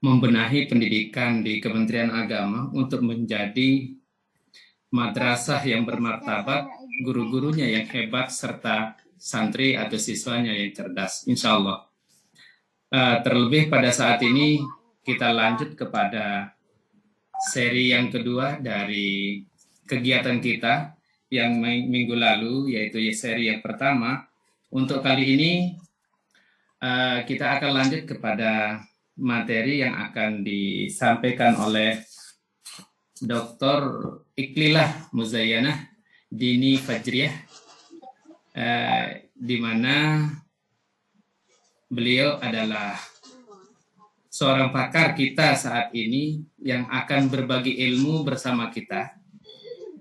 membenahi pendidikan di Kementerian Agama untuk menjadi madrasah yang bermartabat, guru-gurunya yang hebat, serta santri atau siswanya yang cerdas, insya Allah. Terlebih pada saat ini kita lanjut kepada seri yang kedua dari kegiatan kita yang minggu lalu, yaitu seri yang pertama. Untuk kali ini kita akan lanjut kepada materi yang akan disampaikan oleh Dr. Iklilah Muzayyanah Dini Fajriyah, di mana beliau adalah seorang pakar kita saat ini yang akan berbagi ilmu bersama kita,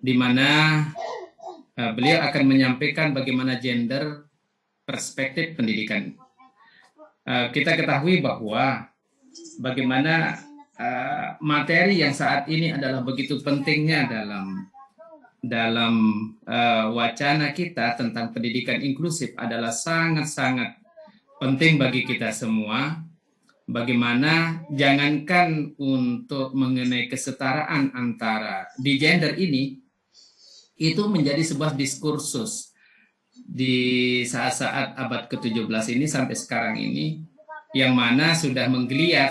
di mana beliau akan menyampaikan bagaimana gender perspektif pendidikan. Kita ketahui bahwa bagaimana materi yang saat ini adalah begitu pentingnya dalam wacana kita tentang pendidikan inklusif adalah sangat-sangat penting bagi kita semua. Bagaimana jangankan untuk mengenai kesetaraan antara di gender ini, itu menjadi sebuah diskursus di saat-saat abad ke-17 ini sampai sekarang ini, yang mana sudah menggeliat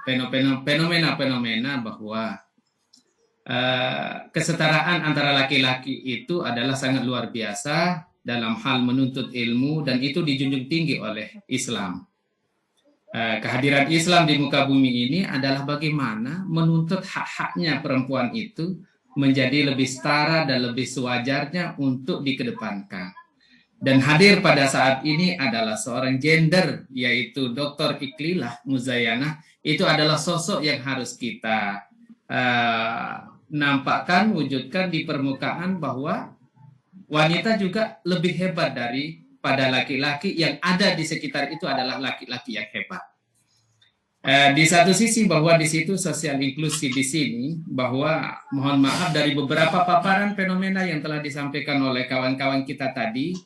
fenomena-fenomena bahwa kesetaraan antara laki-laki itu adalah sangat luar biasa dalam hal menuntut ilmu, dan itu dijunjung tinggi oleh Islam. Kehadiran Islam di muka bumi ini adalah bagaimana menuntut hak-haknya perempuan itu menjadi lebih setara dan lebih sewajarnya untuk dikedepankan. Dan hadir pada saat ini adalah seorang gender, yaitu Dr. Iklilah Muzayyanah. Itu adalah sosok yang harus kita nampakkan, wujudkan di permukaan, bahwa wanita juga lebih hebat daripada laki-laki, yang ada di sekitar itu adalah laki-laki yang hebat. Di satu sisi bahwa di situ sosial inklusi di sini, bahwa mohon maaf dari beberapa paparan fenomena yang telah disampaikan oleh kawan-kawan kita tadi,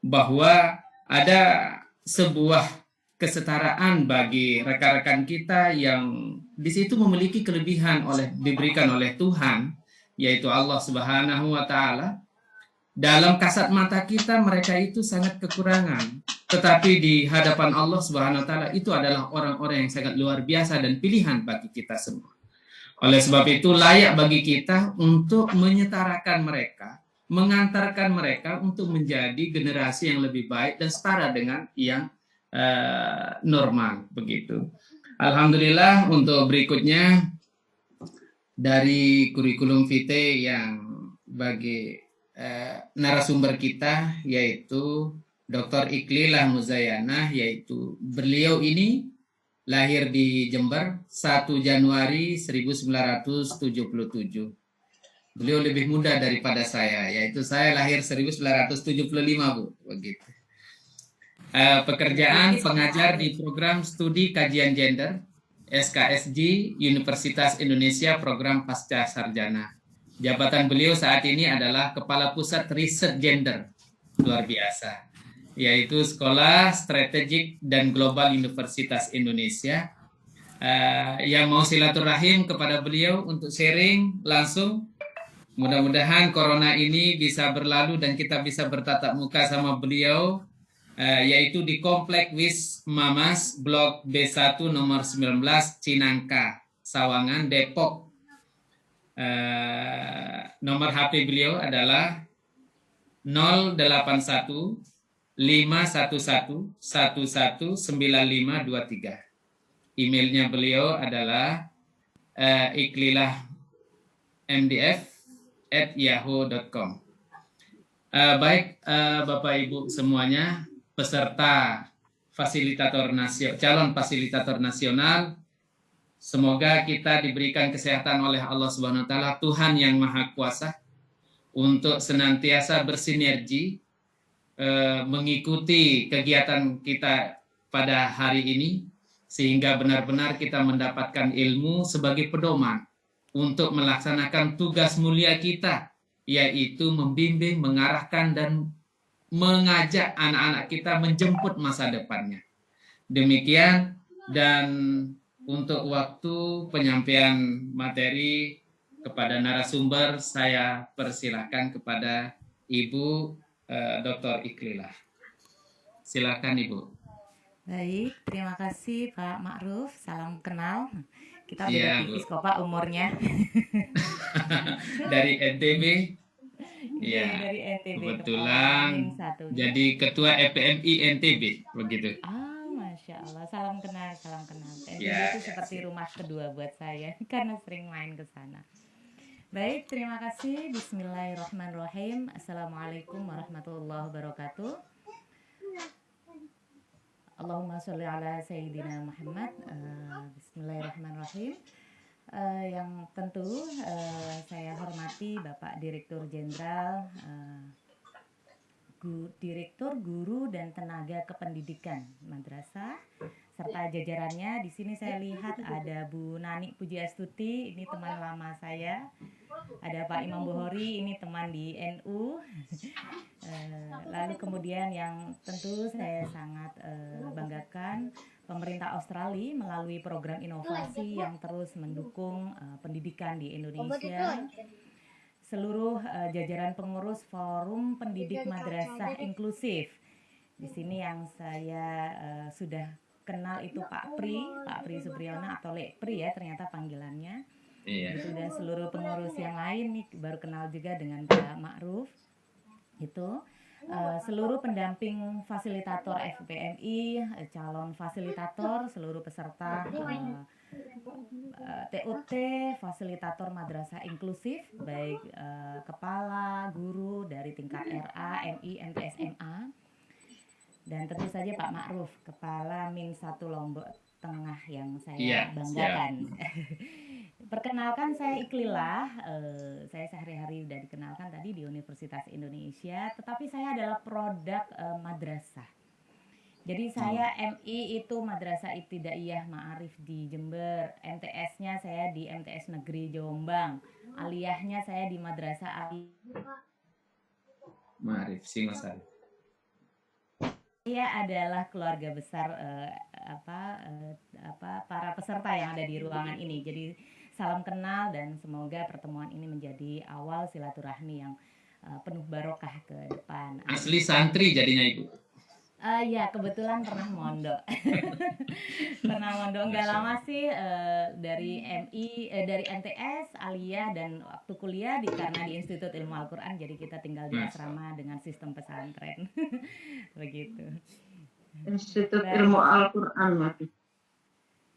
bahwa ada sebuah kesetaraan bagi rekan-rekan kita yang di situ memiliki kelebihan diberikan oleh Tuhan, yaitu Allah Subhanahu wa Ta'ala. Dalam kasat mata kita mereka itu sangat kekurangan, tetapi di hadapan Allah Subhanahu wa Ta'ala itu adalah orang-orang yang sangat luar biasa dan pilihan bagi kita semua. Oleh sebab itu layak bagi kita untuk menyetarakan mereka, mengantarkan mereka untuk menjadi generasi yang lebih baik dan setara dengan yang normal, begitu. Alhamdulillah, untuk berikutnya dari kurikulum vitae yang bagi narasumber kita, yaitu Dr. Iklilah Muzayyanah, yaitu beliau ini lahir di Jember 1 Januari 1977. Beliau lebih muda daripada saya, yaitu saya lahir 1975, Bu, begitu. Pekerjaan pengajar di program studi kajian gender SKSG Universitas Indonesia program pasca sarjana. Jabatan beliau saat ini adalah Kepala Pusat Riset Gender, luar biasa, yaitu Sekolah Strategik dan Global Universitas Indonesia. Yang mau silaturahim kepada beliau untuk sharing langsung, mudah-mudahan corona ini bisa berlalu dan kita bisa bertatap muka sama beliau, yaitu di Komplek Wis Mamas Blok B1 nomor 19 Cinangka, Sawangan, Depok. Nomor HP beliau adalah 081 511 119523. Emailnya beliau adalah iklilahmdf@yahoo.com. Baik, Bapak Ibu semuanya, peserta calon fasilitator nasional, semoga kita diberikan kesehatan oleh Allah Subhanahu wa Ta'ala, Tuhan yang Maha Kuasa, untuk senantiasa bersinergi mengikuti kegiatan kita pada hari ini, sehingga benar-benar kita mendapatkan ilmu sebagai pedoman untuk melaksanakan tugas mulia kita, yaitu membimbing, mengarahkan, dan mengajak anak-anak kita menjemput masa depannya. Demikian, dan untuk waktu penyampaian materi kepada narasumber, saya persilahkan kepada Ibu Dr. Iklilah. Silakan Ibu. Baik, terima kasih Pak Ma'ruf. Salam kenal. Kita beda tipis kok Pak umurnya. Dari NTB. Iya, dari NTB. Kebetulan jadi ketua FPMI NTB begitu. Masya Allah, salam kenal, salam kenal. NTB itu seperti rumah kedua buat saya karena sering main ke sana. Baik, terima kasih. Bismillahirrahmanirrahim. Assalamualaikum warahmatullahi wabarakatuh. Allahumma sholli ala Sayyidina Muhammad. Bismillahirrahmanirrahim. Yang tentu saya hormati Bapak Direktur Jenderal Direktur Guru dan Tenaga Kependidikan Madrasah serta jajarannya. Di sini saya lihat ada Bu Nani Pujiastuti, ini teman lama saya. Ada Pak Imam Bukhari, ini teman di NU. Lalu kemudian yang tentu saya sangat banggakan, pemerintah Australia melalui program inovasi yang terus mendukung pendidikan di Indonesia. Seluruh jajaran pengurus Forum Pendidik Madrasah Inklusif. Di sini yang saya sudah kenal itu Pak Pri Supriyono atau Lek Pri ya ternyata panggilannya. Gitu, dan seluruh pengurus yang lain nih baru kenal juga dengan Pak Ma'ruf. Itu seluruh pendamping fasilitator FPMI, calon fasilitator, seluruh peserta TUT, fasilitator madrasah inklusif, baik kepala, guru dari tingkat RA, MI, MTS, MA, dan tentu saja Pak Ma'ruf, kepala Min 1 Lombok Tengah yang saya banggakan. Perkenalkan, saya Iklilah, saya sehari-hari sudah dikenalkan tadi di Universitas Indonesia, tetapi saya adalah produk madrasah. Jadi saya MI itu Madrasah Ibtidaiyah Ma'arif di Jember, MTS-nya saya di MTS Negeri Jombang, aliyahnya saya di Madrasah Ma'arif Singosari. Saya adalah keluarga besar para peserta yang ada di ruangan ini. Jadi salam kenal dan semoga pertemuan ini menjadi awal silaturahmi yang penuh barokah ke depan. Asli santri jadinya Ibu. Ya kebetulan pernah mondok. Nggak lama sih, dari MI, dari MTS, aliyah, dan waktu kuliah karena di Institut Ilmu Al-Quran, jadi kita tinggal di asrama dengan sistem pesantren. Begitu. Institut Ilmu Al-Quran lagi.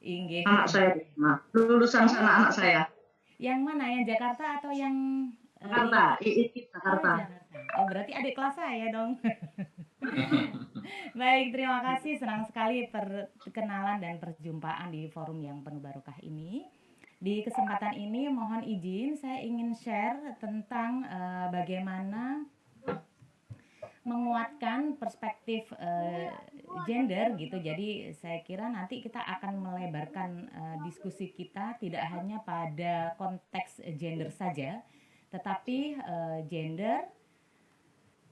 Inggih. Anak saya, lulusan sana anak saya. Yang mana? Yang Jakarta atau yang Jakarta? Jakarta. Oh berarti adik kelas saya dong. Baik, terima kasih. Senang sekali perkenalan dan perjumpaan di forum yang penuh barokah ini. Di kesempatan ini mohon izin saya ingin share tentang bagaimana menguatkan perspektif gender gitu. Jadi saya kira nanti kita akan melebarkan diskusi kita tidak hanya pada konteks gender saja, tetapi gender,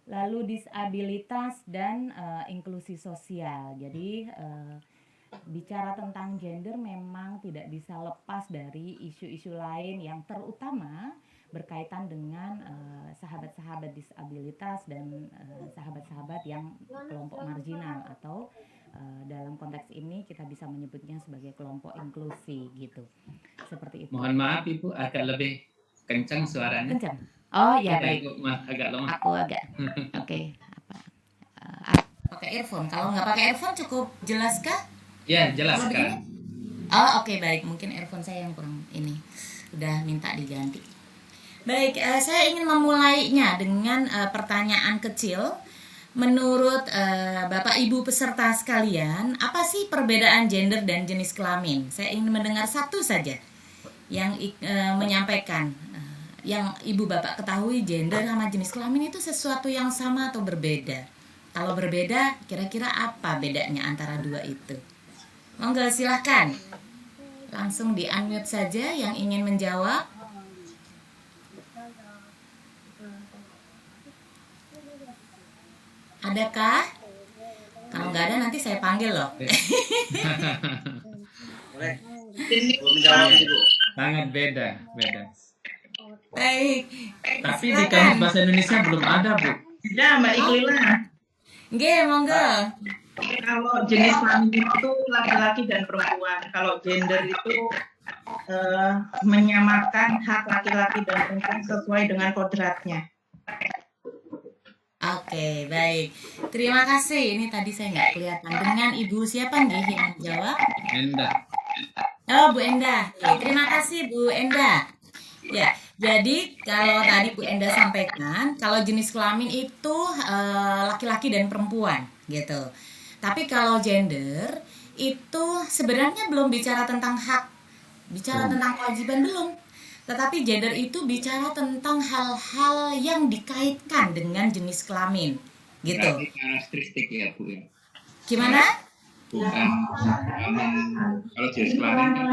lalu disabilitas dan inklusi sosial. Jadi bicara tentang gender memang tidak bisa lepas dari isu-isu lain yang terutama berkaitan dengan sahabat-sahabat disabilitas dan sahabat-sahabat yang kelompok marginal atau dalam konteks ini kita bisa menyebutnya sebagai kelompok inklusi gitu. Seperti itu. Mohon maaf Ibu agak lebih kencang suaranya. Kencang. Oh ya baik. Agak lemah. Aku agak. Oke. Pakai earphone. Kalau nggak pakai earphone cukup jelas kah? Ya jelas kan. Oh oke, baik. Mungkin earphone saya yang kurang ini. Udah minta diganti. Baik, saya ingin memulainya dengan pertanyaan kecil. Menurut Bapak Ibu peserta sekalian, apa sih perbedaan gender dan jenis kelamin? Saya ingin mendengar satu saja yang menyampaikan. Yang ibu bapak ketahui, gender sama jenis kelamin itu sesuatu yang sama atau berbeda? Kalau berbeda, kira-kira apa bedanya antara dua itu? Monggo silahkan, langsung di unmute saja yang ingin menjawab. Adakah? Kalau nggak ada nanti saya panggil loh. Iya, sangat beda, beda. Baik. Tapi di kamus bahasa Indonesia belum ada, Bu. Ya, Mbak Iklila. Nggih, monggo. Kalau jenis kelamin itu laki-laki dan perempuan. Kalau gender itu menyamakan hak laki-laki dan perempuan sesuai dengan kodratnya. Oke, baik. Terima kasih. Ini tadi saya nggak kelihatan. Dengan Ibu siapa nggih yang menjawab? Endah. Oh, Bu Endah. Oke, terima kasih Bu Endah. Ya, jadi kalau tadi Bu Endah sampaikan, kalau jenis kelamin itu laki-laki dan perempuan, gitu. Tapi kalau gender itu sebenarnya belum bicara tentang hak, bicara tentang kewajiban belum. Tetapi gender itu bicara tentang hal-hal yang dikaitkan dengan jenis kelamin, gitu. Berarti karakteristik ya Bu ya. Gimana? Bukan kelamin. Kalau jenis kelamin kan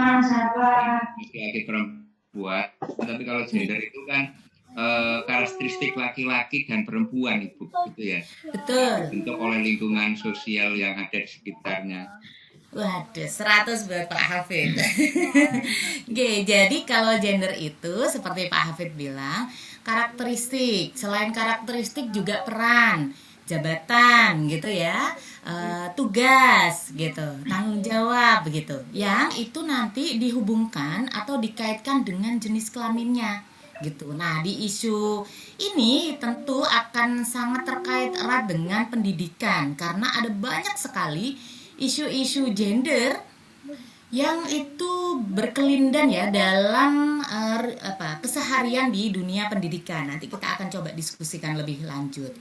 laki-laki perempuan, tapi kalau gender itu kan karakteristik laki-laki dan perempuan Ibu, gitu ya. Betul. Dibentuk oleh lingkungan sosial yang ada di sekitarnya. Waduh, 100 buat Pak Hafid. Oke, jadi kalau gender itu seperti Pak Hafid bilang, karakteristik. Selain karakteristik juga peran, jabatan gitu ya, tugas gitu, tanggung jawab begitu. Yang itu nanti dihubungkan atau dikaitkan dengan jenis kelaminnya gitu. Nah, di isu ini tentu akan sangat terkait erat dengan pendidikan karena ada banyak sekali isu-isu gender yang itu berkelindan ya dalam keseharian di dunia pendidikan. Nanti kita akan coba diskusikan lebih lanjut.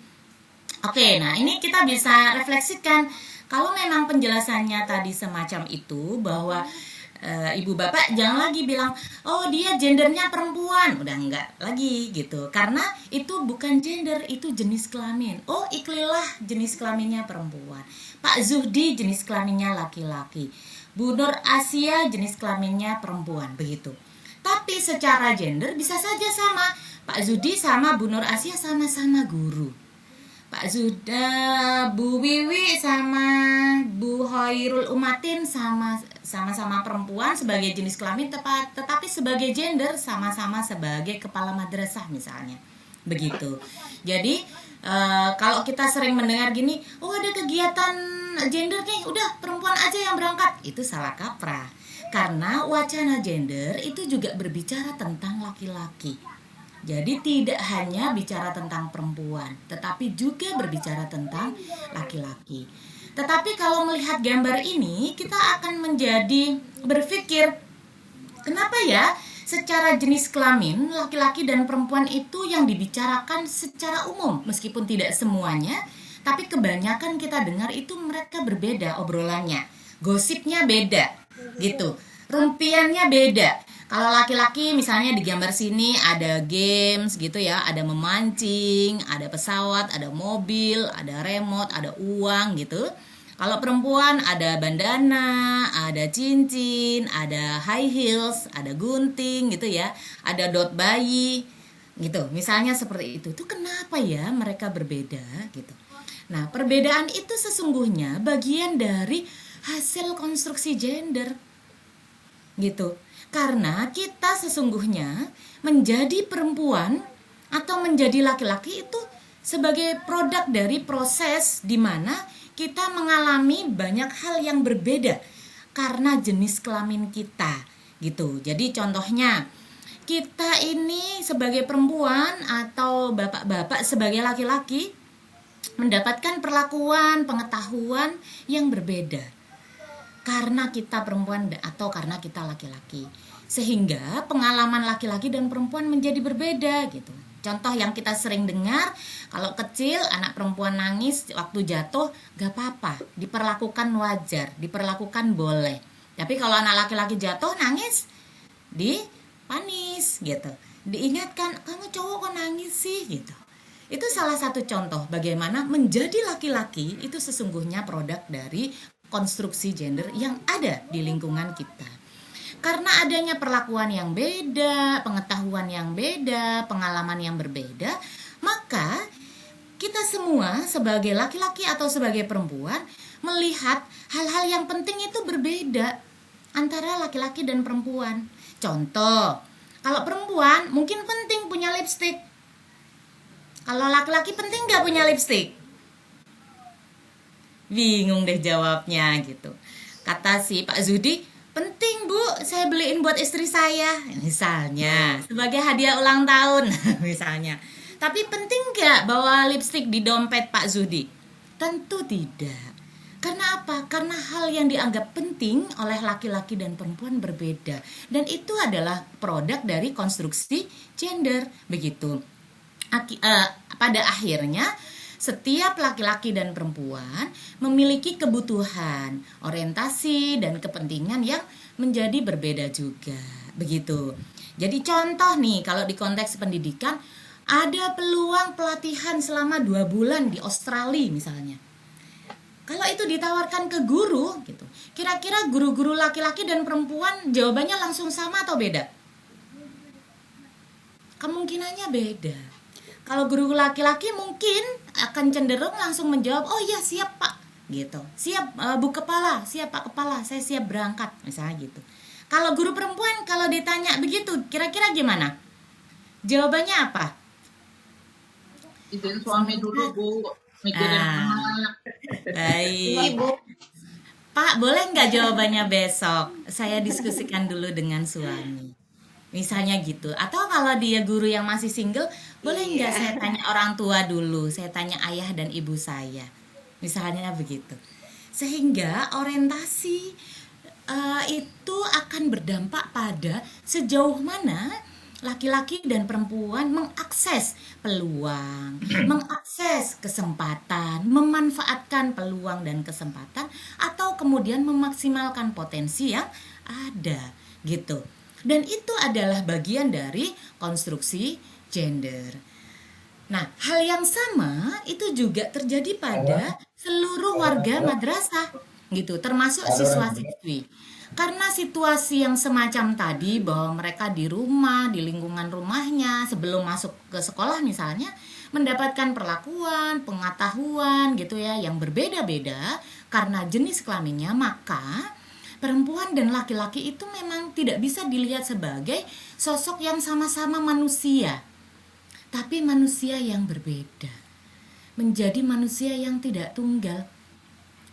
Oke, nah ini kita bisa refleksikan kalau memang penjelasannya tadi semacam itu bahwa ibu bapak jangan lagi bilang oh dia gendernya perempuan, udah enggak lagi gitu, karena itu bukan gender, itu jenis kelamin. Oh Iklilah jenis kelaminnya perempuan, Pak Zuhdi jenis kelaminnya laki-laki, Bu Nur Asia jenis kelaminnya perempuan, begitu. Tapi secara gender bisa saja sama, Pak Zuhdi sama Bu Nur Asia sama-sama guru, Pak Zuda, Bu Wiwi sama Bu Hoirul Umatin sama-sama perempuan sebagai jenis kelamin, tetapi sebagai gender sama-sama sebagai kepala madrasah misalnya. Begitu. Jadi kalau kita sering mendengar gini, oh ada kegiatan gender nih, udah perempuan aja yang berangkat, itu salah kaprah. Karena wacana gender itu juga berbicara tentang laki-laki. Jadi tidak hanya bicara tentang perempuan, tetapi juga berbicara tentang laki-laki. Tetapi kalau melihat gambar ini, kita akan menjadi berpikir, kenapa ya secara jenis kelamin laki-laki dan perempuan itu yang dibicarakan secara umum, meskipun tidak semuanya, tapi kebanyakan kita dengar itu mereka berbeda obrolannya, gosipnya beda, gitu, rumpiannya beda. Kalau laki-laki misalnya di gambar sini ada games gitu ya, ada memancing, ada pesawat, ada mobil, ada remote, ada uang gitu. Kalau perempuan ada bandana, ada cincin, ada high heels, ada gunting gitu ya, ada dot bayi gitu. Misalnya seperti itu. Itu kenapa ya mereka berbeda gitu. Nah, perbedaan itu sesungguhnya bagian dari hasil konstruksi gender gitu. Karena kita sesungguhnya menjadi perempuan atau menjadi laki-laki itu sebagai produk dari proses di mana kita mengalami banyak hal yang berbeda karena jenis kelamin kita gitu. Jadi contohnya kita ini sebagai perempuan atau bapak-bapak sebagai laki-laki mendapatkan perlakuan, pengetahuan yang berbeda karena kita perempuan atau karena kita laki-laki, sehingga pengalaman laki-laki dan perempuan menjadi berbeda gitu. Contoh yang kita sering dengar, kalau kecil anak perempuan nangis waktu jatuh gak apa-apa, diperlakukan wajar, diperlakukan boleh. Tapi kalau anak laki-laki jatuh nangis, dipanis gitu, diingatkan kamu cowok kok nangis sih gitu. Itu salah satu contoh bagaimana menjadi laki-laki itu sesungguhnya produk dari konstruksi gender yang ada di lingkungan kita. Karena adanya perlakuan yang beda, pengetahuan yang beda, pengalaman yang berbeda, maka kita semua sebagai laki-laki atau sebagai perempuan melihat hal-hal yang penting itu berbeda. antara laki-laki dan perempuan. Contoh, kalau perempuan mungkin penting punya lipstik. Kalau laki-laki penting nggak punya lipstik? Bingung deh jawabnya gitu. Kata si Pak Zudi, penting Bu, saya beliin buat istri saya. Misalnya, sebagai hadiah ulang tahun misalnya. Tapi penting nggak bawa lipstik di dompet Pak Zudi? Tentu tidak. Karena apa? Karena hal yang dianggap penting oleh laki-laki dan perempuan berbeda. Dan itu adalah produk dari konstruksi gender. Begitu. Pada akhirnya setiap laki-laki dan perempuan memiliki kebutuhan, orientasi, dan kepentingan yang menjadi berbeda juga. Begitu. Jadi contoh nih, kalau di konteks pendidikan, ada peluang pelatihan selama 2 bulan di Australia misalnya. Kalau itu ditawarkan ke guru, gitu, kira-kira guru-guru laki-laki dan perempuan jawabannya langsung sama atau beda? Kemungkinannya beda. Kalau guru laki-laki mungkin akan cenderung langsung menjawab, oh ya siap Pak, gitu. Siap Bu Kepala, siap Pak Kepala, saya siap berangkat, misalnya gitu. Kalau guru perempuan kalau ditanya begitu, kira-kira gimana? Jawabannya apa? Izin suami dulu Bu, mikirin anak. Baik. Pak, boleh nggak jawabannya besok? Saya diskusikan dulu dengan suami. Misalnya gitu. Atau kalau dia guru yang masih single, boleh nggak saya tanya orang tua dulu? Saya tanya ayah dan ibu saya. Misalnya begitu. Sehingga orientasi itu akan berdampak pada sejauh mana laki-laki dan perempuan mengakses peluang, mengakses kesempatan, memanfaatkan peluang dan kesempatan, atau kemudian memaksimalkan potensi yang ada, gitu. Dan itu adalah bagian dari konstruksi gender. Nah, hal yang sama itu juga terjadi pada seluruh warga madrasah, gitu, termasuk siswa-siswi. Karena situasi yang semacam tadi, bahwa mereka di rumah, di lingkungan rumahnya, sebelum masuk ke sekolah misalnya, mendapatkan perlakuan, pengetahuan gitu ya, yang berbeda-beda karena jenis kelaminnya, maka perempuan dan laki-laki itu memang tidak bisa dilihat sebagai sosok yang sama-sama manusia, tapi manusia yang berbeda. Menjadi manusia yang tidak tunggal,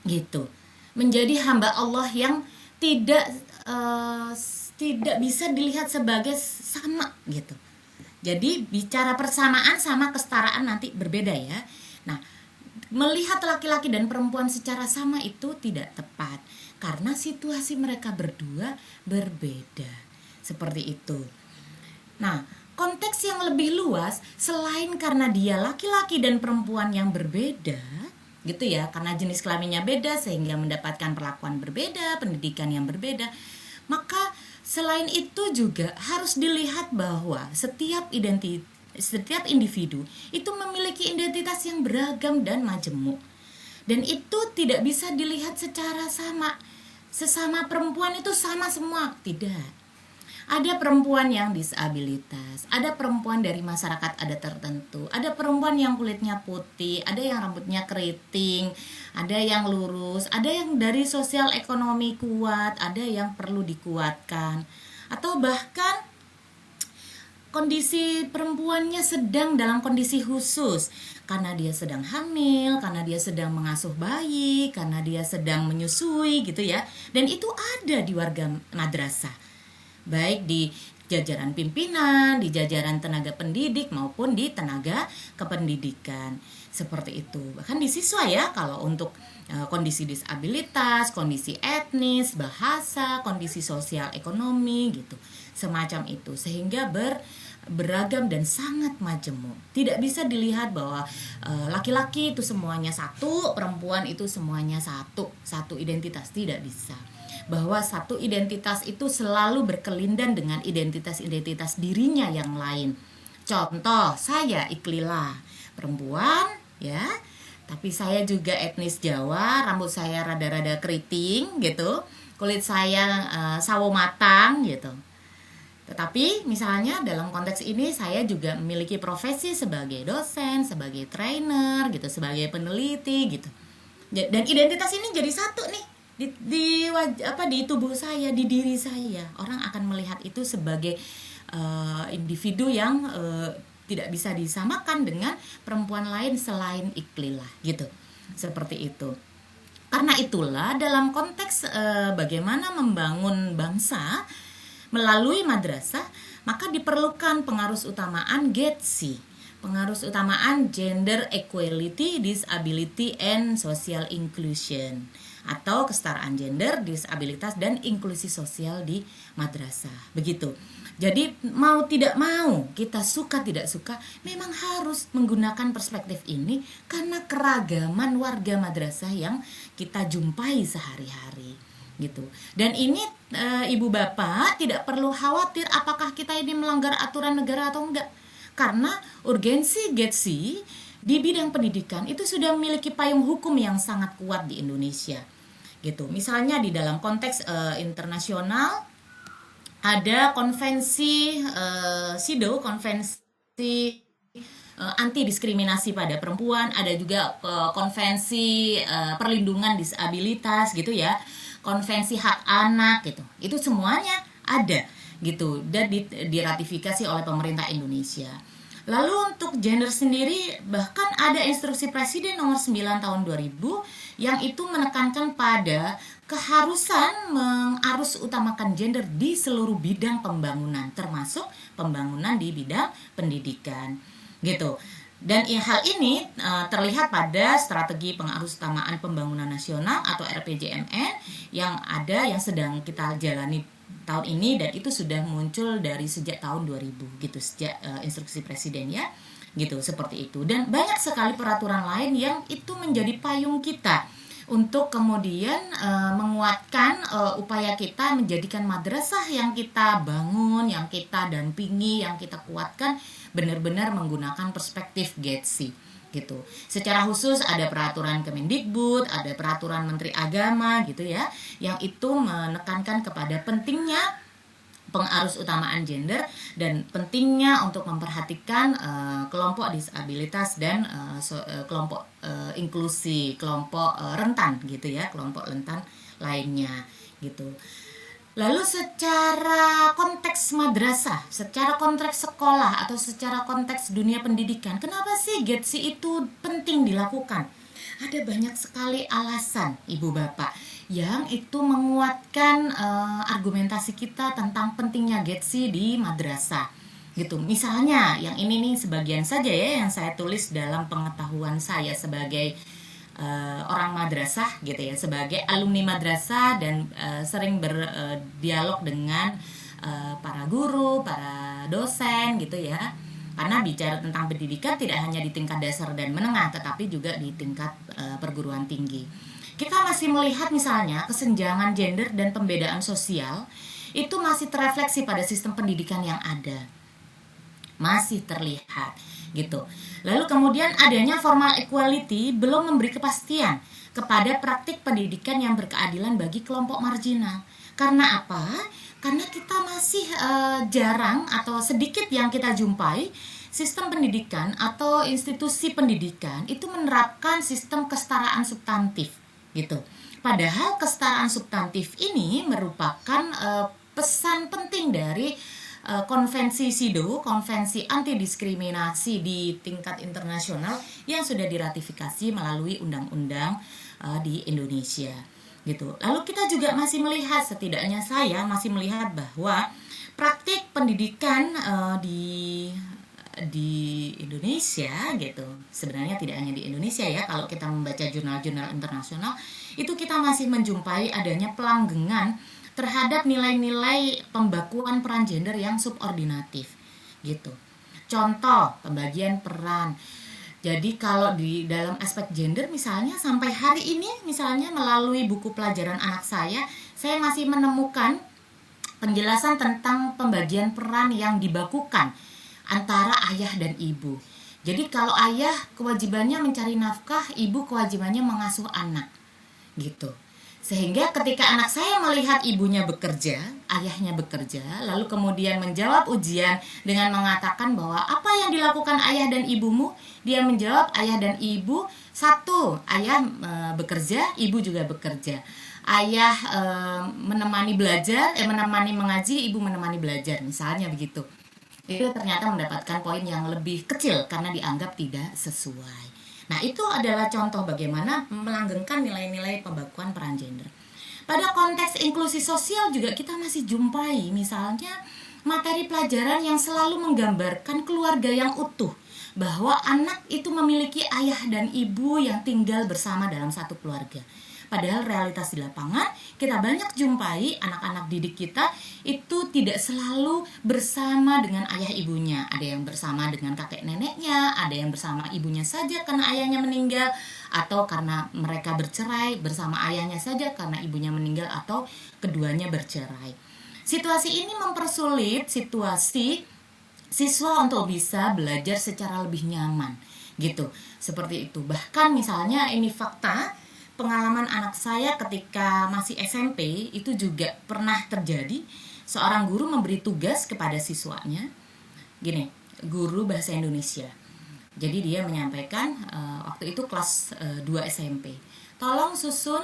gitu. Menjadi hamba Allah yang tidak bisa dilihat sebagai sama, gitu. Jadi bicara persamaan sama kesetaraan nanti berbeda ya. Nah, melihat laki-laki dan perempuan secara sama itu tidak tepat karena situasi mereka berdua berbeda. Seperti itu. Nah, konteks yang lebih luas, selain karena dia laki-laki dan perempuan yang berbeda, gitu ya, karena jenis kelaminnya beda sehingga mendapatkan perlakuan berbeda, pendidikan yang berbeda, maka selain itu juga harus dilihat bahwa setiap individu itu memiliki identitas yang beragam dan majemuk, dan itu tidak bisa dilihat secara sama. Sesama perempuan itu sama semua, tidak. Ada perempuan yang disabilitas, ada perempuan dari masyarakat adat tertentu, ada perempuan yang kulitnya putih, ada yang rambutnya keriting, ada yang lurus, ada yang dari sosial ekonomi kuat, ada yang perlu dikuatkan, atau bahkan kondisi perempuannya sedang dalam kondisi khusus karena dia sedang hamil, karena dia sedang mengasuh bayi, karena dia sedang menyusui gitu ya. Dan itu ada di warga madrasah, baik di jajaran pimpinan, di jajaran tenaga pendidik maupun di tenaga kependidikan. Seperti itu. Bahkan di siswa ya, kalau untuk kondisi disabilitas, kondisi etnis, bahasa, kondisi sosial ekonomi gitu. Semacam itu, sehingga beragam dan sangat majemuk. Tidak bisa dilihat bahwa laki-laki itu semuanya satu, perempuan itu semuanya satu identitas, tidak bisa. Bahwa satu identitas itu selalu berkelindan dengan identitas-identitas dirinya yang lain. Contoh, saya Iklila, perempuan ya, tapi saya juga etnis Jawa, rambut saya rada-rada keriting gitu, kulit saya sawo matang gitu. Tetapi misalnya dalam konteks ini saya juga memiliki profesi sebagai dosen, sebagai trainer gitu, sebagai peneliti gitu. Dan identitas ini jadi satu nih di tubuh saya, di diri saya. Orang akan melihat itu sebagai individu yang tidak bisa disamakan dengan perempuan lain selain Iqlilah gitu. Seperti itu. Karena itulah dalam konteks bagaimana membangun bangsa melalui madrasah, maka diperlukan pengarus utamaan GETSI, pengarus utamaan Gender Equality, Disability and Social Inclusion, atau kesetaraan gender, disabilitas, dan inklusi sosial di madrasah. Begitu. Jadi mau tidak mau, kita suka tidak suka, memang harus menggunakan perspektif ini karena keragaman warga madrasah yang kita jumpai sehari-hari gitu. Dan ini ibu bapak tidak perlu khawatir apakah kita ini melanggar aturan negara atau enggak, karena urgensi GETSI di bidang pendidikan itu sudah memiliki payung hukum yang sangat kuat di Indonesia gitu. Misalnya di dalam konteks internasional ada konvensi SIDO, konvensi anti diskriminasi pada perempuan, ada juga konvensi perlindungan disabilitas gitu ya, konvensi hak anak gitu. Itu semuanya ada gitu dan diratifikasi oleh pemerintah Indonesia. Lalu untuk gender sendiri bahkan ada instruksi Presiden nomor 9 tahun 2000 yang itu menekankan pada keharusan mengarus utamakan gender di seluruh bidang pembangunan, termasuk pembangunan di bidang pendidikan gitu. Dan hal ini terlihat pada strategi pengarus utamaan pembangunan nasional atau RPJMN yang sedang kita jalani tahun ini, dan itu sudah muncul dari sejak tahun 2000 gitu, sejak instruksi presiden ya gitu, seperti itu. Dan banyak sekali peraturan lain yang itu menjadi payung kita untuk kemudian menguatkan upaya kita menjadikan madrasah yang kita bangun, yang kita dampingi, yang kita kuatkan benar-benar menggunakan perspektif GETSI gitu. Secara khusus ada peraturan Kemendikbud, ada peraturan Menteri Agama gitu ya, yang itu menekankan kepada pentingnya pengarus utamaan gender dan pentingnya untuk memperhatikan kelompok disabilitas dan kelompok inklusi, kelompok rentan gitu ya, kelompok rentan lainnya gitu. Lalu secara konteks madrasah, secara konteks sekolah atau secara konteks dunia pendidikan, kenapa sih GETSI itu penting dilakukan? Ada banyak sekali alasan ibu bapak yang itu menguatkan argumentasi kita tentang pentingnya GETSI di madrasah gitu. Misalnya yang ini nih sebagian saja ya yang saya tulis dalam pengetahuan saya sebagai orang madrasah gitu ya, sebagai alumni madrasah dan sering berdialog dengan para guru, para dosen gitu ya. Karena bicara tentang pendidikan tidak hanya di tingkat dasar dan menengah, tetapi juga di tingkat perguruan tinggi. Kita masih melihat misalnya kesenjangan gender dan pembedaan sosial itu masih terrefleksi pada sistem pendidikan yang ada. Masih terlihat gitu. Lalu kemudian adanya formal equality belum memberi kepastian kepada praktik pendidikan yang berkeadilan bagi kelompok marginal. Karena apa? Karena kita masih jarang atau sedikit yang kita jumpai sistem pendidikan atau institusi pendidikan itu menerapkan sistem kesetaraan substantif gitu. Padahal kesetaraan substantif ini merupakan pesan penting dari konvensi SIDO, konvensi anti diskriminasi di tingkat internasional yang sudah diratifikasi melalui undang-undang di Indonesia gitu. Lalu kita juga masih melihat, setidaknya saya masih melihat bahwa praktik pendidikan di Indonesia gitu, sebenarnya tidak hanya di Indonesia ya, kalau kita membaca jurnal-jurnal internasional itu kita masih menjumpai adanya pelanggengan terhadap nilai-nilai pembakuan peran gender yang subordinatif gitu. Contoh pembagian peran. Jadi kalau di dalam aspek gender misalnya sampai hari ini misalnya melalui buku pelajaran anak saya masih menemukan penjelasan tentang pembagian peran yang dibakukan antara ayah dan ibu. Jadi kalau ayah kewajibannya mencari nafkah, ibu kewajibannya mengasuh anak gitu. Sehingga ketika anak saya melihat ibunya bekerja, ayahnya bekerja, lalu kemudian menjawab ujian dengan mengatakan bahwa apa yang dilakukan ayah dan ibumu, dia menjawab ayah dan ibu, satu, ayah bekerja, ibu juga bekerja. ayah menemani belajar, menemani mengaji, ibu menemani belajar, misalnya begitu. Itu ternyata mendapatkan poin yang lebih kecil karena dianggap tidak sesuai. Nah, itu adalah contoh bagaimana melanggengkan nilai-nilai pembakuan peran gender. Pada konteks inklusi sosial juga kita masih jumpai misalnya materi pelajaran yang selalu menggambarkan keluarga yang utuh, bahwa anak itu memiliki ayah dan ibu yang tinggal bersama dalam satu keluarga. Padahal realitas di lapangan kita banyak jumpai anak-anak didik kita itu tidak selalu bersama dengan ayah ibunya. Ada yang bersama dengan kakek neneknya, ada yang bersama ibunya saja karena ayahnya meninggal, atau karena mereka bercerai bersama ayahnya saja karena ibunya meninggal, atau keduanya bercerai. Situasi ini mempersulit situasi siswa untuk bisa belajar secara lebih nyaman gitu. Seperti itu. Bahkan misalnya ini fakta, pengalaman anak saya ketika masih SMP itu juga pernah terjadi. Seorang guru memberi tugas kepada siswanya, gini, guru bahasa Indonesia. Jadi dia menyampaikan waktu itu kelas 2 SMP. Tolong susun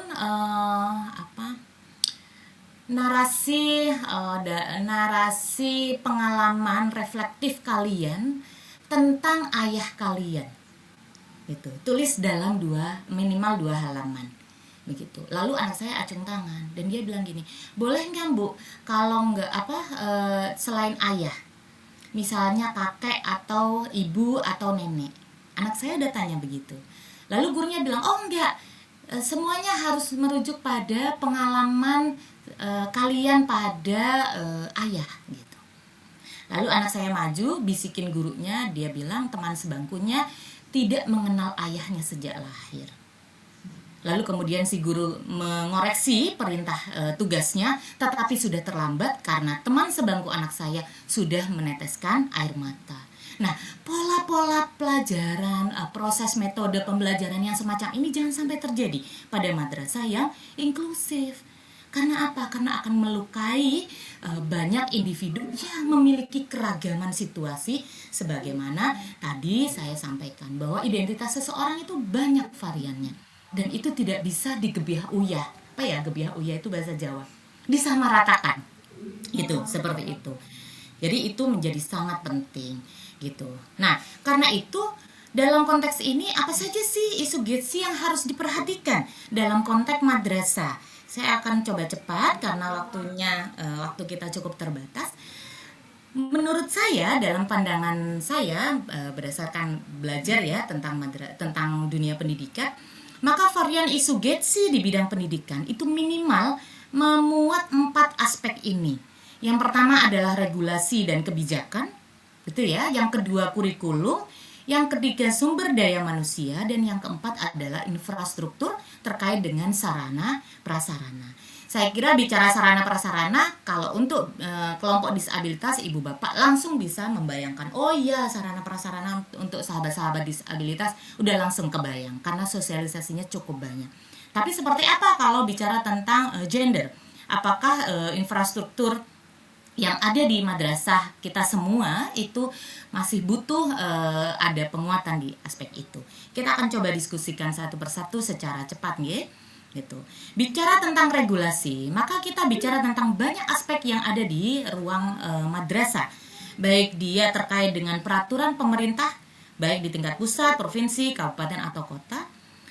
narasi pengalaman reflektif kalian tentang ayah kalian. Gitu. Tulis dalam minimal 2 halaman. Begitu. Lalu anak saya acung tangan dan dia bilang gini, boleh nggak Bu, kalau nggak selain ayah, misalnya kakek atau ibu atau nenek. Anak saya udah tanya begitu. Lalu gurunya bilang, oh enggak, semuanya harus merujuk pada pengalaman kalian pada ayah gitu. Lalu anak saya maju, bisikin gurunya, dia bilang teman sebangkunya tidak mengenal ayahnya sejak lahir. Lalu kemudian si guru mengoreksi perintah tugasnya, tetapi sudah terlambat karena teman sebangku anak saya sudah meneteskan air mata. Nah, pola-pola pelajaran, proses metode pembelajaran yang semacam ini jangan sampai terjadi pada madrasah yang inklusif. Karena apa? Karena akan melukai banyak individu yang memiliki keragaman situasi, sebagaimana tadi saya sampaikan bahwa identitas seseorang itu banyak variannya. Dan itu tidak bisa digebiah uyah. Apa ya gebiah uyah itu bahasa Jawa? Disamaratakan. Gitu, seperti itu. Jadi itu menjadi sangat penting gitu. Nah, karena itu dalam konteks ini apa saja sih isu GETSI yang harus diperhatikan dalam konteks madrasah? Saya akan coba cepat karena waktu kita cukup terbatas. Menurut saya, dalam pandangan saya berdasarkan belajar ya tentang dunia pendidikan, maka varian isu GETSI di bidang pendidikan itu minimal memuat 4 aspek ini. Yang pertama adalah regulasi dan kebijakan, gitu ya. Yang kedua kurikulum, yang ketiga sumber daya manusia, dan yang keempat adalah infrastruktur terkait dengan sarana prasarana. Saya kira bicara sarana prasarana, kalau untuk kelompok disabilitas, ibu bapak langsung bisa membayangkan, oh iya sarana prasarana untuk sahabat-sahabat disabilitas udah langsung kebayang karena sosialisasinya cukup banyak. Tapi seperti apa kalau bicara tentang gender? Apakah infrastruktur yang ada di madrasah kita semua itu masih butuh ada penguatan di aspek itu? Kita akan coba diskusikan satu persatu secara cepat ya. Gitu. Bicara tentang regulasi, maka kita bicara tentang banyak aspek yang ada di ruang madrasah, baik dia terkait dengan peraturan pemerintah, baik di tingkat pusat, provinsi, kabupaten atau kota,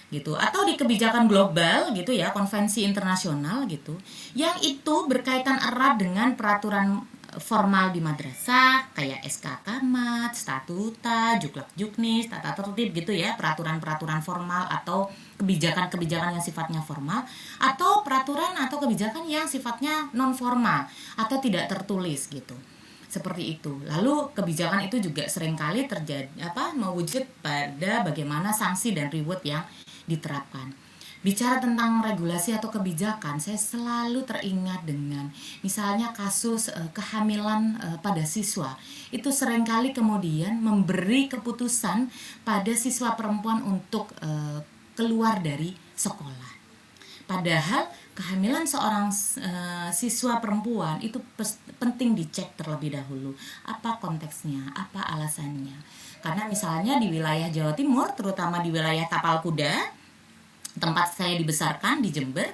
gitu, atau di kebijakan global, gitu ya, konvensi internasional, gitu, yang itu berkaitan erat dengan peraturan formal di madrasah, kayak SK Camat, statuta, juklak juknis, tata tertib, gitu ya, peraturan-peraturan formal atau kebijakan-kebijakan yang sifatnya formal, atau peraturan atau kebijakan yang sifatnya non formal atau tidak tertulis gitu. Seperti itu. Lalu kebijakan itu juga seringkali mewujud pada bagaimana sanksi dan reward yang diterapkan. Bicara tentang regulasi atau kebijakan, saya selalu teringat dengan misalnya kasus kehamilan pada siswa. Itu seringkali kemudian memberi keputusan pada siswa perempuan untuk keluar dari sekolah. Padahal kehamilan seorang siswa perempuan itu penting dicek terlebih dahulu. Apa konteksnya, apa alasannya. Karena misalnya di wilayah Jawa Timur, terutama di wilayah Tapal Kuda, tempat saya dibesarkan di Jember,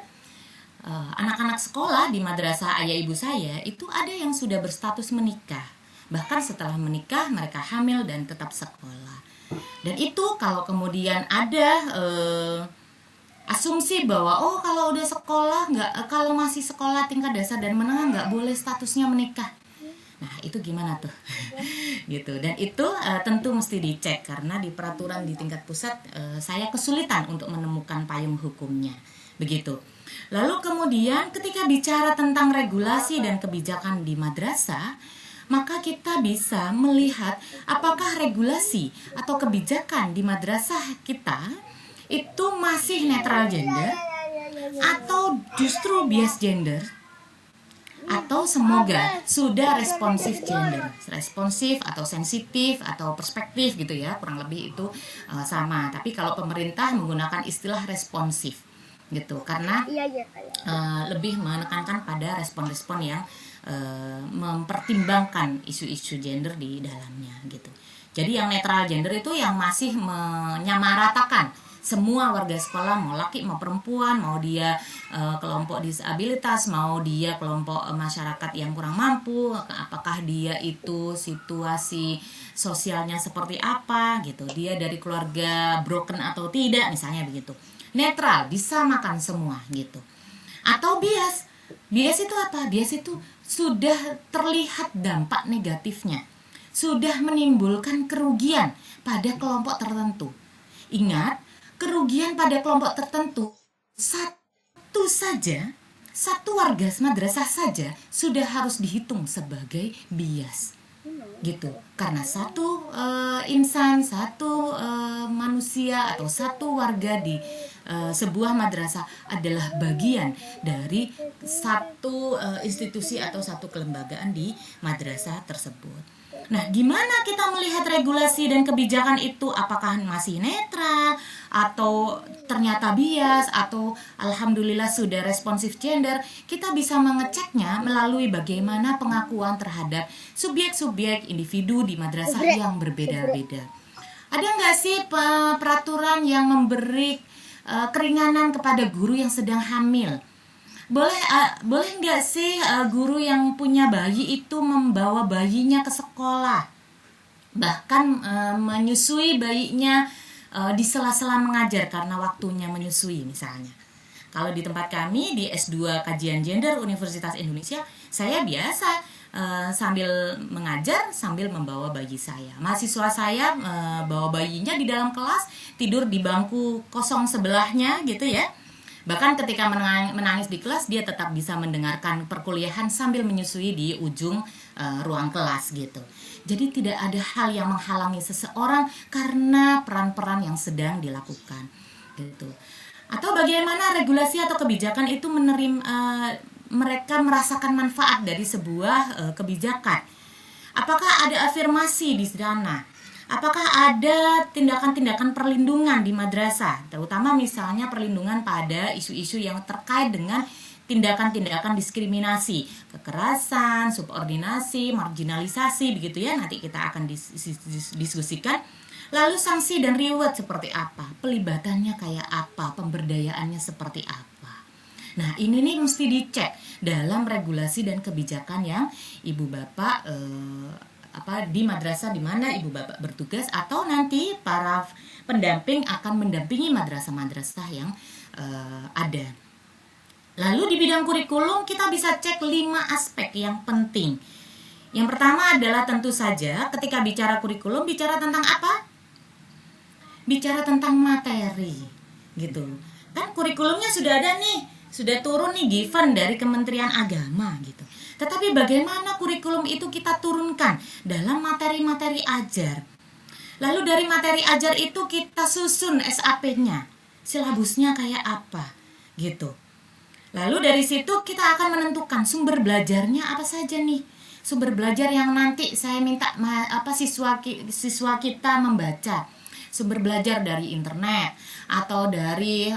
anak-anak sekolah di madrasah ayah ibu saya itu ada yang sudah berstatus menikah. Bahkan setelah menikah mereka hamil dan tetap sekolah. Dan itu kalau kemudian ada asumsi bahwa kalau udah sekolah kalau masih sekolah tingkat dasar dan menengah nggak boleh statusnya menikah. Nah itu gimana tuh? Gitu. Dan itu tentu mesti dicek karena di peraturan di tingkat pusat saya kesulitan untuk menemukan payung hukumnya. Begitu. Lalu kemudian ketika bicara tentang regulasi dan kebijakan di madrasah, maka kita bisa melihat apakah regulasi atau kebijakan di madrasah kita itu masih netral gender atau justru bias gender, atau semoga sudah responsif gender, responsif atau sensitif atau perspektif gitu ya, kurang lebih itu sama. Tapi kalau pemerintah menggunakan istilah responsif gitu karena lebih menekankan pada respon-respon yang mempertimbangkan isu-isu gender di dalamnya gitu. Jadi yang netral gender itu yang masih menyamaratakan semua warga sekolah, mau laki mau perempuan, mau dia kelompok disabilitas, mau dia kelompok masyarakat yang kurang mampu, apakah dia itu situasi sosialnya seperti apa gitu, dia dari keluarga broken atau tidak misalnya begitu. Netral, disamakan semua gitu. Atau bias itu apa? Bias itu sudah terlihat dampak negatifnya, sudah menimbulkan kerugian pada kelompok tertentu. Ingat, kerugian pada kelompok tertentu satu warga madrasah saja sudah harus dihitung sebagai bias gitu, karena satu insan, satu manusia atau satu warga di sebuah madrasah adalah bagian dari satu institusi atau satu kelembagaan di madrasah tersebut. Nah, gimana kita melihat regulasi dan kebijakan itu? Apakah masih netral atau ternyata bias atau alhamdulillah sudah responsif gender? Kita bisa mengeceknya melalui bagaimana pengakuan terhadap subjek-subjek individu di madrasah yang berbeda-beda. Ada nggak sih peraturan yang memberi keringanan kepada guru yang sedang hamil? Boleh nggak sih guru yang punya bayi itu membawa bayinya ke sekolah, bahkan menyusui bayinya di sela-sela mengajar karena waktunya menyusui misalnya. Kalau di tempat kami di S2 Kajian Gender Universitas Indonesia, saya biasa sambil mengajar sambil membawa bayi saya. Mahasiswa saya bawa bayinya di dalam kelas, tidur di bangku kosong sebelahnya gitu ya. Bahkan ketika menangis di kelas, dia tetap bisa mendengarkan perkuliahan sambil menyusui di ujung ruang kelas gitu. Jadi tidak ada hal yang menghalangi seseorang karena peran-peran yang sedang dilakukan gitu. Atau bagaimana regulasi atau kebijakan itu mereka merasakan manfaat dari sebuah kebijakan. Apakah ada afirmasi di sana? Apakah ada tindakan-tindakan perlindungan di madrasah, terutama misalnya perlindungan pada isu-isu yang terkait dengan tindakan-tindakan diskriminasi, kekerasan, subordinasi, marginalisasi, begitu ya, nanti kita akan diskusikan. Lalu sanksi dan reward seperti apa, pelibatannya kayak apa, pemberdayaannya seperti apa. Nah ini nih mesti dicek dalam regulasi dan kebijakan yang ibu bapak di madrasah di mana ibu bapak bertugas atau nanti para pendamping akan mendampingi madrasah-madrasah yang ada. Lalu di bidang kurikulum kita bisa cek 5 aspek yang penting. Yang pertama adalah tentu saja ketika bicara kurikulum bicara tentang apa? Bicara tentang materi gitu. Kan kurikulumnya sudah ada nih, sudah turun nih given dari Kementerian Agama gitu. Tetapi bagaimana kurikulum itu kita turunkan dalam materi-materi ajar. Lalu dari materi ajar itu kita susun SAP-nya, silabusnya kayak apa gitu. Lalu dari situ kita akan menentukan sumber belajarnya apa saja nih. Sumber belajar yang nanti saya minta siswa kita membaca. Sumber belajar dari internet atau dari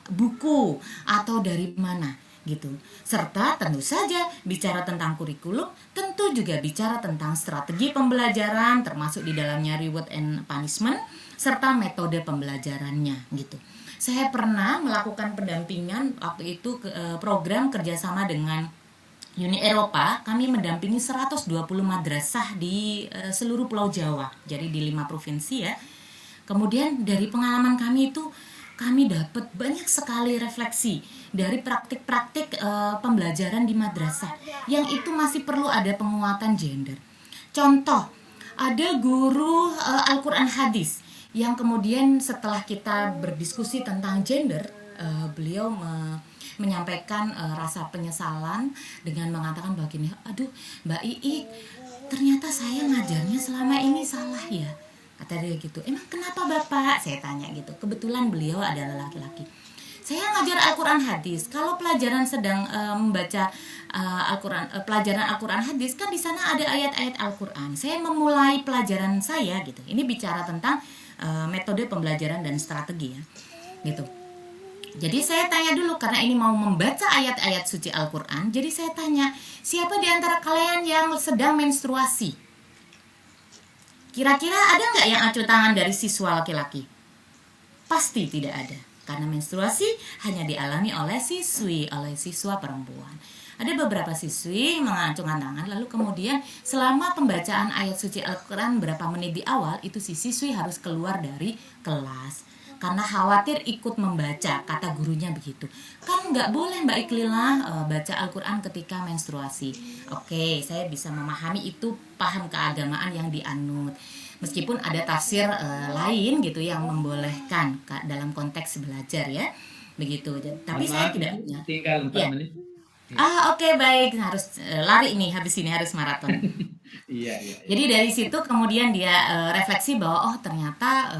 buku atau dari mana gitu. Serta tentu saja bicara tentang kurikulum, tentu juga bicara tentang strategi pembelajaran termasuk di dalamnya reward and punishment serta metode pembelajarannya gitu. saya pernah melakukan pendampingan waktu itu program kerjasama dengan Uni Eropa. Kami mendampingi 120 madrasah di seluruh Pulau Jawa, jadi di 5 provinsi ya. Kemudian dari pengalaman kami itu kami dapat banyak sekali refleksi dari praktik-praktik pembelajaran di madrasah yang itu masih perlu ada penguatan gender. Contoh, ada guru Al-Quran hadis yang kemudian setelah kita berdiskusi tentang gender, beliau menyampaikan rasa penyesalan dengan mengatakan begini, aduh Mbak Iik, ternyata saya ngajarnya selama ini salah ya, kata dia gitu. Emang kenapa Bapak? Saya tanya gitu. Kebetulan beliau adalah laki-laki. Saya ngajar Al-Quran hadis. Kalau pelajaran sedang membaca pelajaran Al-Quran hadis, kan di sana ada ayat-ayat Al-Quran. Saya memulai pelajaran saya gitu. Ini bicara tentang metode pembelajaran dan strategi ya, gitu. Jadi saya tanya dulu, karena ini mau membaca ayat-ayat suci Al-Quran. Jadi saya tanya, siapa di antara kalian yang sedang menstruasi? Kira-kira ada nggak yang acung tangan dari siswa laki-laki? Pasti tidak ada, karena menstruasi hanya dialami oleh siswa perempuan. Ada beberapa siswi mengacungkan tangan, lalu kemudian selama pembacaan ayat suci Al-Quran berapa menit di awal, itu si siswi harus keluar dari kelas karena khawatir ikut membaca, kata gurunya begitu. Kan nggak boleh Mbak Iklila baca Al-Quran ketika menstruasi. Oke, saya bisa memahami itu, paham keagamaan yang dianut. Meskipun ada tafsir lain gitu yang membolehkan dalam konteks belajar ya, begitu. Tapi saya tidak punya. Tinggal 4 menit. Oke, baik, harus lari nih, habis ini harus maraton. Iya. Jadi dari situ kemudian dia refleksi bahwa oh ternyata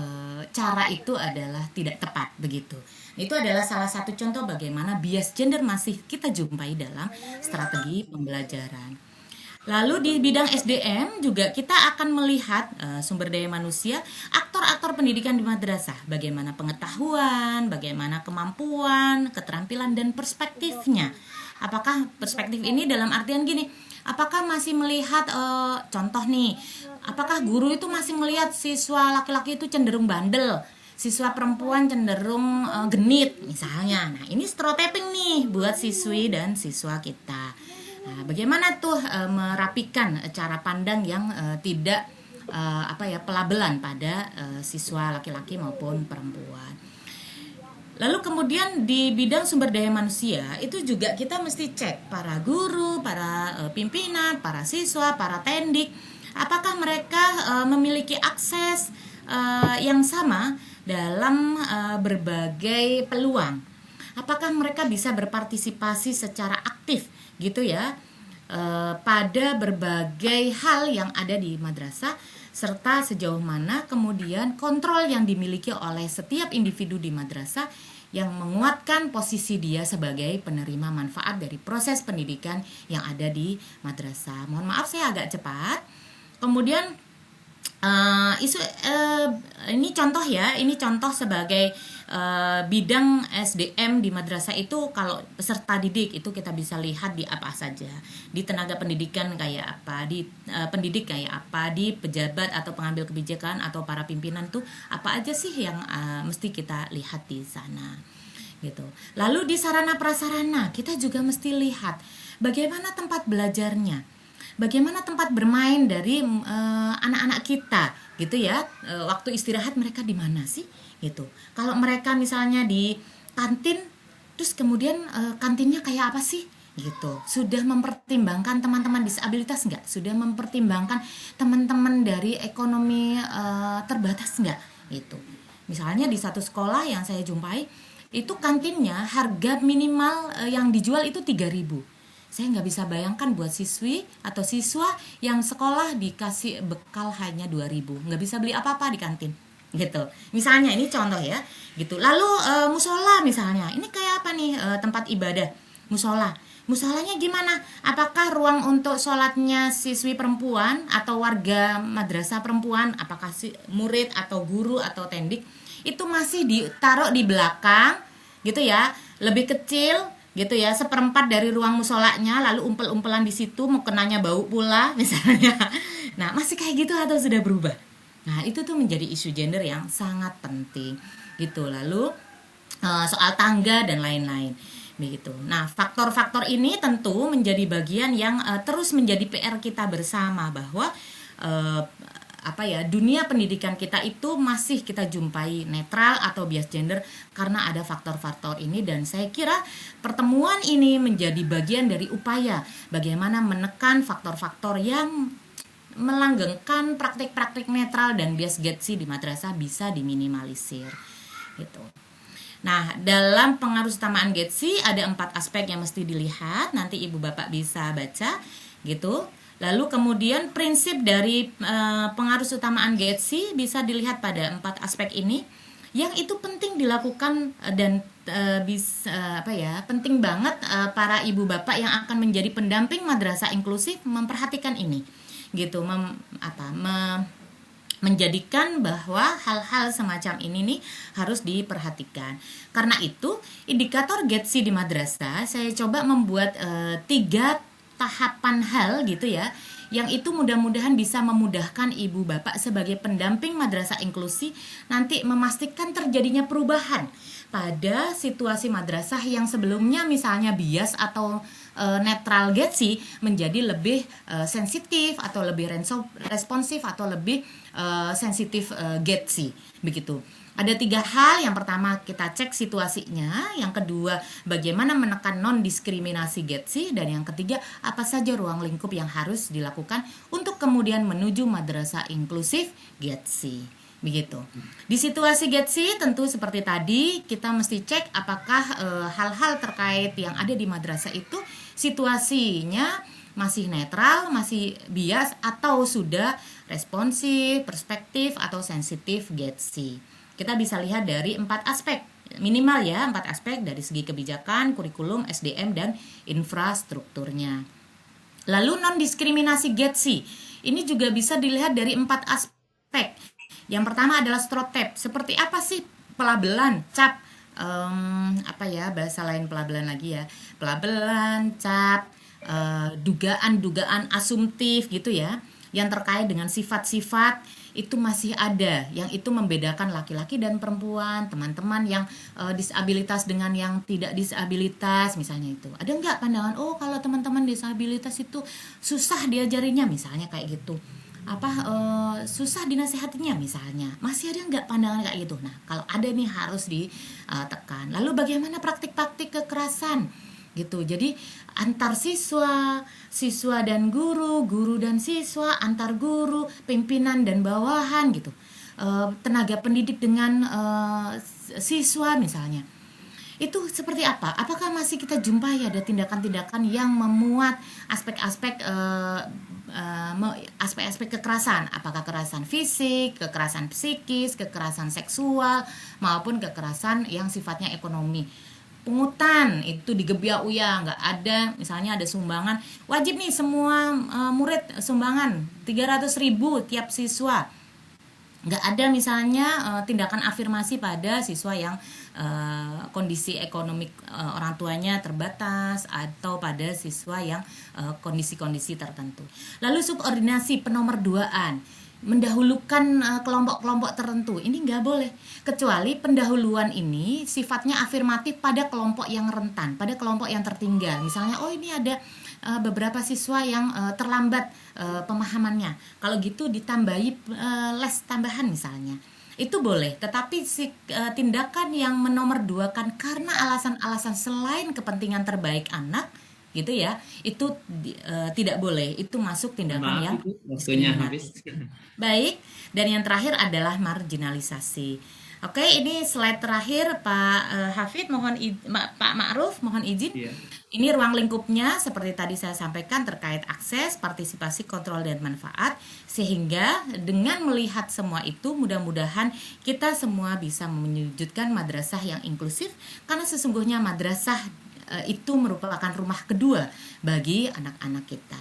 cara itu adalah tidak tepat begitu. Itu adalah salah satu contoh bagaimana bias gender masih kita jumpai dalam strategi pembelajaran. Lalu di bidang SDM juga kita akan melihat sumber daya manusia, aktor-aktor pendidikan di madrasah, bagaimana pengetahuan, bagaimana kemampuan, keterampilan dan perspektifnya. Apakah perspektif ini dalam artian gini, apakah masih melihat contoh nih, apakah guru itu masih melihat siswa laki-laki itu cenderung bandel, siswa perempuan cenderung genit misalnya. Nah, ini stereotyping nih buat siswi dan siswa kita. Nah, bagaimana tuh merapikan cara pandang yang tidak pelabelan pada siswa laki-laki maupun perempuan. Lalu kemudian di bidang sumber daya manusia itu juga kita mesti cek para guru, para pimpinan, para siswa, para tendik, apakah mereka memiliki akses yang sama dalam berbagai peluang. Apakah mereka bisa berpartisipasi secara aktif gitu ya pada berbagai hal yang ada di madrasah, serta sejauh mana kemudian kontrol yang dimiliki oleh setiap individu di madrasah yang menguatkan posisi dia sebagai penerima manfaat dari proses pendidikan yang ada di madrasah. Mohon maaf saya agak cepat. Kemudian ini contoh ya, ini contoh sebagai bidang SDM di madrasah itu. Kalau peserta didik itu kita bisa lihat di apa saja, di tenaga pendidikan kayak apa, di pendidik kayak apa, di pejabat atau pengambil kebijakan atau para pimpinan tuh apa aja sih yang mesti kita lihat di sana gitu. Lalu di sarana prasarana kita juga mesti lihat bagaimana tempat belajarnya, bagaimana tempat bermain dari anak-anak kita gitu ya, waktu istirahat mereka di mana sih gitu. Kalau mereka misalnya di kantin, terus kemudian kantinnya kayak apa sih gitu. Sudah mempertimbangkan teman-teman disabilitas enggak? Sudah mempertimbangkan teman-teman dari ekonomi terbatas enggak gitu. Misalnya di satu sekolah yang saya jumpai itu kantinnya harga minimal yang dijual itu 3.000. Saya nggak bisa bayangkan buat siswi atau siswa yang sekolah dikasih bekal hanya 2.000, nggak bisa beli apa-apa di kantin gitu. Misalnya ini contoh ya gitu. Lalu musola misalnya, ini kayak apa nih tempat ibadah musolanya gimana? Apakah ruang untuk sholatnya siswi perempuan atau warga madrasah perempuan, apakah murid atau guru atau tendik itu masih ditaruh di belakang gitu ya, lebih kecil gitu ya, 1/4 dari ruang musolanya, lalu umpel-umpelan di situ, mukenanya bau pula misalnya. Nah, masih kayak gitu atau sudah berubah? Nah, itu tuh menjadi isu gender yang sangat penting gitu. Lalu soal tangga dan lain-lain begitu. Nah, faktor-faktor ini tentu menjadi bagian yang terus menjadi PR kita bersama bahwa dunia pendidikan kita itu masih kita jumpai netral atau bias gender karena ada faktor-faktor ini, dan saya kira pertemuan ini menjadi bagian dari upaya bagaimana menekan faktor-faktor yang melanggengkan praktik-praktik netral dan bias GETSI di madrasah bisa diminimalisir gitu. Nah, dalam pengaruh utamaan GETSI ada 4 aspek yang mesti dilihat, nanti ibu bapak bisa baca gitu. Lalu kemudian prinsip dari pengaruh utamaan GETSI bisa dilihat pada 4 aspek ini yang itu penting dilakukan dan penting banget para ibu bapak yang akan menjadi pendamping madrasah inklusif memperhatikan ini gitu, menjadikan bahwa hal-hal semacam ini nih harus diperhatikan. Karena itu indikator GETSI di madrasah saya coba membuat 3 tahapan hal gitu ya, yang itu mudah-mudahan bisa memudahkan ibu bapak sebagai pendamping madrasah inklusi nanti memastikan terjadinya perubahan pada situasi madrasah yang sebelumnya misalnya bias atau netral GETSI menjadi lebih sensitif atau lebih responsif atau lebih sensitif GETSI begitu. Ada 3 hal. Yang pertama kita cek situasinya, yang kedua bagaimana menekan non-diskriminasi GETSI, dan yang ketiga apa saja ruang lingkup yang harus dilakukan untuk kemudian menuju madrasah inklusif GETSI. Begitu. Di situasi GETSI tentu seperti tadi kita mesti cek apakah hal-hal terkait yang ada di madrasah itu situasinya masih netral, masih bias, atau sudah responsif, perspektif, atau sensitif GETSI. Kita bisa lihat dari 4 aspek, minimal ya 4 aspek dari segi kebijakan, kurikulum, SDM, dan infrastrukturnya. Lalu non-diskriminasi GETSI, ini juga bisa dilihat dari 4 aspek. Yang pertama adalah strotep. Seperti apa sih pelabelan, cap, bahasa lain pelabelan lagi ya, pelabelan, cap, dugaan-dugaan asumtif gitu ya, yang terkait dengan sifat-sifat itu masih ada, yang itu membedakan laki-laki dan perempuan, teman-teman yang disabilitas dengan yang tidak disabilitas misalnya itu. Ada nggak pandangan, oh kalau teman-teman disabilitas itu susah diajarinya misalnya kayak gitu, susah dinasehatinya misalnya, masih ada nggak pandangan kayak gitu? Nah kalau ada nih harus ditekan. Lalu bagaimana praktik-praktik kekerasan gitu, jadi antar siswa dan guru, guru dan siswa, antar guru, pimpinan dan bawahan gitu, tenaga pendidik dengan siswa misalnya, itu seperti apa? Apakah masih kita jumpai ada tindakan-tindakan yang memuat aspek-aspek aspek-aspek kekerasan, apakah kekerasan fisik, kekerasan psikis, kekerasan seksual, maupun kekerasan yang sifatnya ekonomi. Pungutan itu digebiak uya, nggak ada, misalnya ada sumbangan, wajib nih semua murid sumbangan 300.000 tiap siswa. Nggak ada misalnya tindakan afirmasi pada siswa yang kondisi ekonomi orang tuanya terbatas, atau pada siswa yang kondisi-kondisi tertentu. Lalu subordinasi, penomorduaan, mendahulukan kelompok-kelompok tertentu, ini nggak boleh, kecuali pendahuluan ini sifatnya afirmatif pada kelompok yang rentan, pada kelompok yang tertinggal. Misalnya, oh ini ada beberapa siswa yang terlambat pemahamannya, kalau gitu ditambahi les tambahan misalnya, itu boleh. Tetapi tindakan yang menomorduakan karena alasan-alasan selain kepentingan terbaik anak gitu ya, itu tidak boleh, itu masuk tindakan yang waktunya habis. Baik, dan yang terakhir adalah marginalisasi. Oke, ini slide terakhir Pak Hafid, Pak Ma'ruf, mohon izin. Iya. Ini ruang lingkupnya seperti tadi saya sampaikan terkait akses, partisipasi, kontrol, dan manfaat. Sehingga dengan melihat semua itu, mudah-mudahan kita semua bisa mewujudkan madrasah yang inklusif, karena sesungguhnya madrasah itu merupakan rumah kedua bagi anak-anak kita.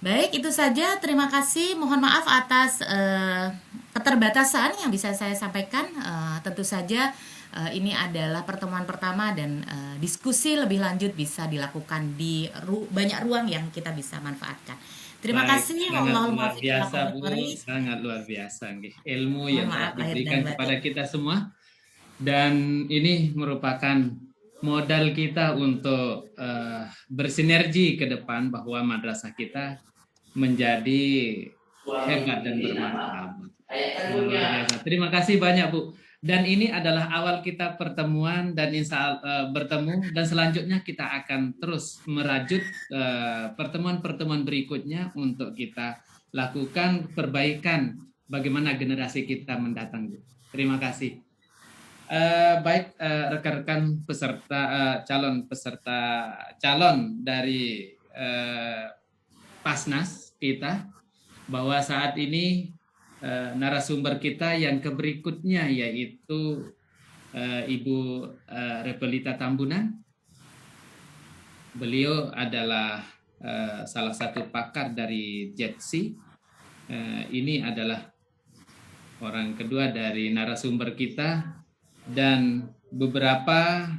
Baik, itu saja. Terima kasih. Mohon maaf atas keterbatasan yang bisa saya sampaikan. Tentu saja ini adalah pertemuan pertama, dan diskusi lebih lanjut bisa dilakukan di banyak ruang yang kita bisa manfaatkan. Terima kasih. Sangat luar biasa Bu, sangat luar biasa. Ilmu yang diberikan kepada kita semua. Dan ini merupakan modal kita untuk bersinergi ke depan bahwa madrasah kita menjadi hebat dan bermartabat. Luar biasa. Terima kasih banyak Bu. Dan ini adalah awal kita pertemuan dan insya Allah bertemu, dan selanjutnya kita akan terus merajut pertemuan-pertemuan berikutnya untuk kita lakukan perbaikan bagaimana generasi kita mendatang. Bu. Terima kasih. Baik rekan-rekan peserta calon dari Pasnas kita, bahwa saat ini narasumber kita yang berikutnya yaitu Ibu Repelita Tambunan. Beliau adalah salah satu pakar dari JETSI. Ini adalah orang kedua dari narasumber kita, dan beberapa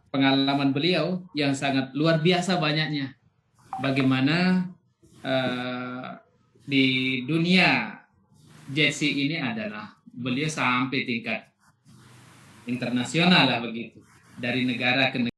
pengalaman beliau yang sangat luar biasa banyaknya. Bagaimana di dunia JETSI ini adalah beliau sampai tingkat internasional lah begitu, dari negara ke negara.